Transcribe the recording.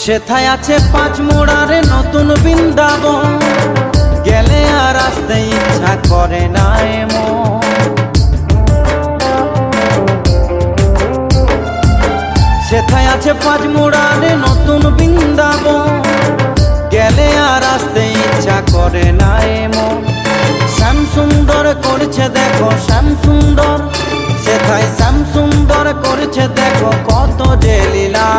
সেথায় আছে পাঁচ মোড়ারে নতুন বৃন্দাবন, গেলে আর আসতে ইচ্ছা করে না এমন। সেথায় আছে পাঁচ মোড়ারে নতুন বৃন্দাবন, গেলে আর আসতে ইচ্ছা করে না এমন। শ্যাম সুন্দর করছে দেখো শ্যাম সুন্দর, সেথায় শ্যাম সুন্দর করছে দেখো কত যে লীলা।